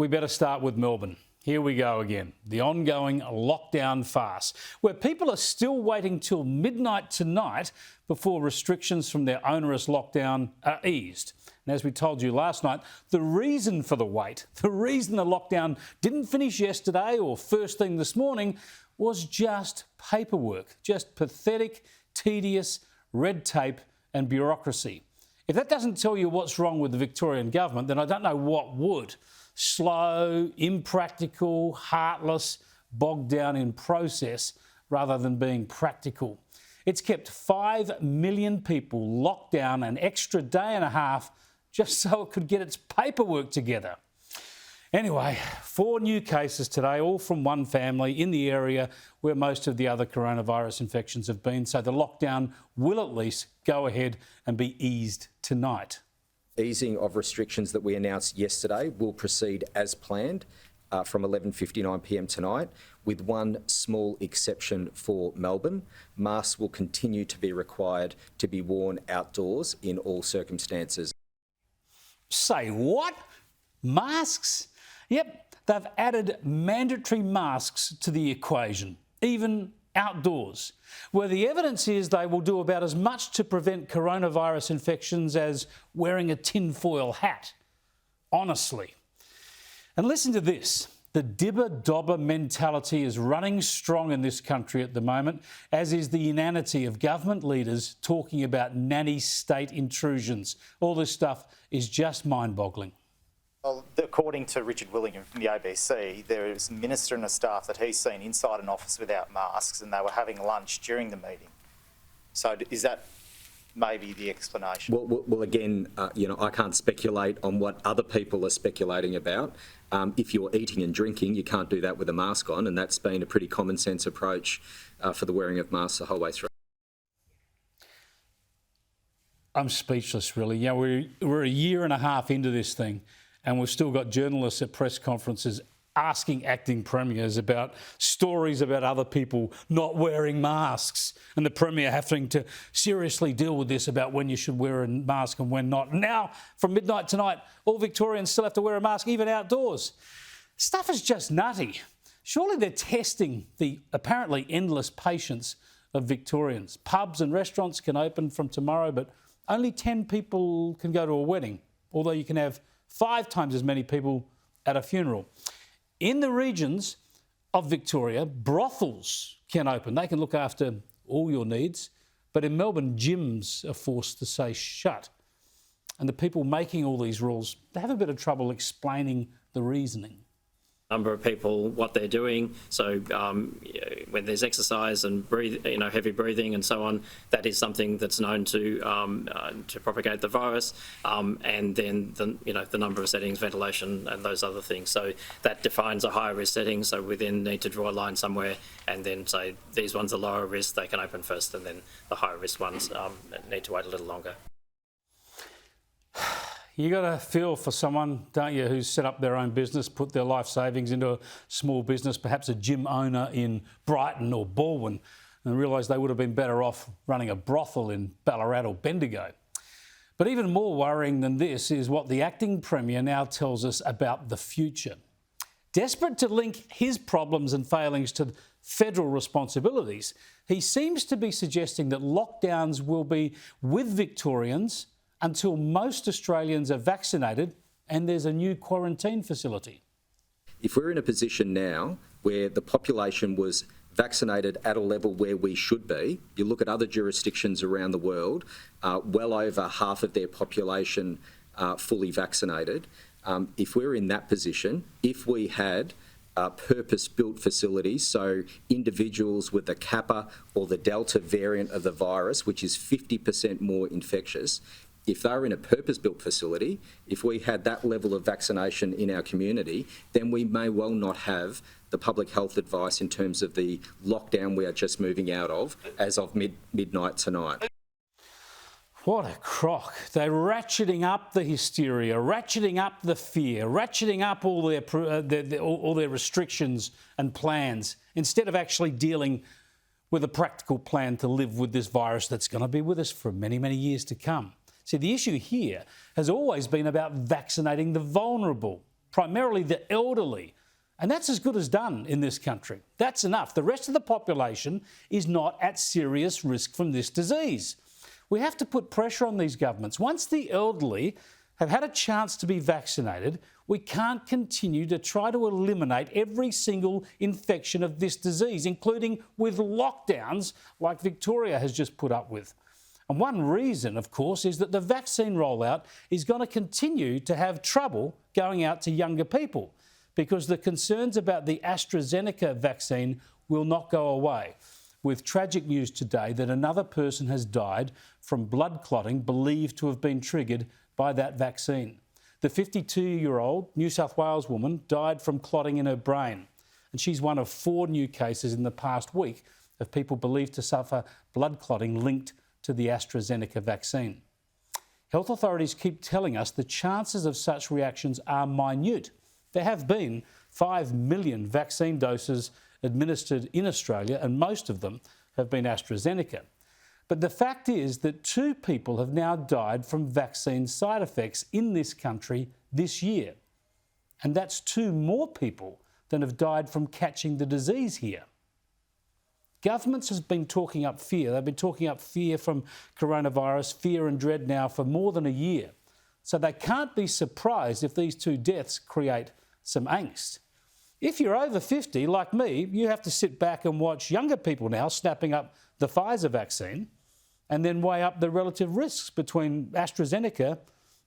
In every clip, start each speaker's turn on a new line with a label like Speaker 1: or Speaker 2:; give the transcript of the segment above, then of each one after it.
Speaker 1: We better start with Melbourne. Here we go again, the ongoing lockdown farce, where people are still waiting till midnight tonight before restrictions from their onerous lockdown are eased. And as we told you last night, the reason for the wait, the reason the lockdown didn't finish yesterday or first thing this morning was just paperwork, just pathetic, tedious red tape and bureaucracy. If that doesn't tell you what's wrong with the Victorian government, then I don't know what would. Slow, impractical, heartless, bogged down in process rather than being practical. It's kept 5 million people locked down an extra day and a half just so it could get its paperwork together. Anyway, 4 new cases today, all from one family in the area where most of the other coronavirus infections have been. So the lockdown will at least go ahead and be eased tonight.
Speaker 2: Easing of restrictions that we announced yesterday will proceed as planned from 11:59 p.m. tonight, with one small exception for Melbourne. Masks will continue to be required to be worn outdoors in all circumstances.
Speaker 1: Say what? Masks? Yep, they've added mandatory masks to the equation, even outdoors, where the evidence is they will do about as much to prevent coronavirus infections as wearing a tinfoil hat. Honestly. And listen to this. The dibber-dobber mentality is running strong in this country at the moment, as is the inanity of government leaders talking about nanny state intrusions. All this stuff is just mind-boggling.
Speaker 3: Well, according to Richard Willingham from the ABC, there is a minister and a staff that he's seen inside an office without masks, and they were having lunch during the meeting. So is that maybe the explanation?
Speaker 2: Well again, I can't speculate on what other people are speculating about. If you're eating and drinking, you can't do that with a mask on, and that's been a pretty common sense approach for the wearing of masks the whole way through.
Speaker 1: I'm speechless, really. Yeah, we're a year and a half into this thing, and we've still got journalists at press conferences asking acting premiers about stories about other people not wearing masks, and the premier having to seriously deal with this about when you should wear a mask and when not. Now, from midnight tonight, all Victorians still have to wear a mask, even outdoors. Stuff is just nutty. Surely they're testing the apparently endless patience of Victorians. Pubs and restaurants can open from tomorrow, but only 10 people can go to a wedding, although you can have 5 times as many people at a funeral. In the regions of Victoria, brothels can open. They can look after all your needs. But in Melbourne, gyms are forced to say shut. And the people making all these rules, they have a bit of trouble explaining the reasoning.
Speaker 4: Number of people, what they're doing. So when there's exercise and heavy breathing and so on, that is something that's known to propagate the virus. And then the number of settings, ventilation, and those other things. So that defines a higher risk setting. So we then need to draw a line somewhere, and then say these ones are lower risk, they can open first, and then the higher risk ones need to wait a little longer.
Speaker 1: You got to feel for someone, don't you, who's set up their own business, put their life savings into a small business, perhaps a gym owner in Brighton or Balwyn, and realise they would have been better off running a brothel in Ballarat or Bendigo. But even more worrying than this is what the acting premier now tells us about the future. Desperate to link his problems and failings to federal responsibilities, he seems to be suggesting that lockdowns will be with Victorians until most Australians are vaccinated and there's a new quarantine facility.
Speaker 2: If we're in a position now where the population was vaccinated at a level where we should be, you look at other jurisdictions around the world, well over half of their population fully vaccinated. If we're in that position, if we had purpose-built facilities, so individuals with the Kappa or the Delta variant of the virus, which is 50% more infectious, if they're in a purpose-built facility, if we had that level of vaccination in our community, then we may well not have the public health advice in terms of the lockdown we are just moving out of as of midnight tonight.
Speaker 1: What a crock. They're ratcheting up the hysteria, ratcheting up the fear, ratcheting up all their restrictions and plans, instead of actually dealing with a practical plan to live with this virus that's going to be with us for many, many years to come. See, the issue here has always been about vaccinating the vulnerable, primarily the elderly. And that's as good as done in this country. That's enough. The rest of the population is not at serious risk from this disease. We have to put pressure on these governments. Once the elderly have had a chance to be vaccinated, we can't continue to try to eliminate every single infection of this disease, including with lockdowns like Victoria has just put up with. And one reason, of course, is that the vaccine rollout is going to continue to have trouble going out to younger people, because the concerns about the AstraZeneca vaccine will not go away, with tragic news today that another person has died from blood clotting believed to have been triggered by that vaccine. The 52-year-old New South Wales woman died from clotting in her brain, and she's one of 4 new cases in the past week of people believed to suffer blood clotting linked to the AstraZeneca vaccine. Health authorities keep telling us the chances of such reactions are minute. There have been 5 million vaccine doses administered in Australia, and most of them have been AstraZeneca. But the fact is that 2 people have now died from vaccine side effects in this country this year. And that's 2 more people than have died from catching the disease here. Governments have been talking up fear. They've been talking up fear from coronavirus, fear and dread now for more than a year. So they can't be surprised if these 2 deaths create some angst. If you're over 50, like me, you have to sit back and watch younger people now snapping up the Pfizer vaccine and then weigh up the relative risks between AstraZeneca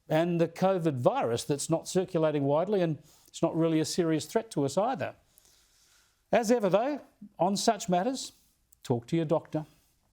Speaker 1: and the COVID virus that's not circulating widely, and it's not really a serious threat to us either. As ever, though, on such matters, talk to your doctor.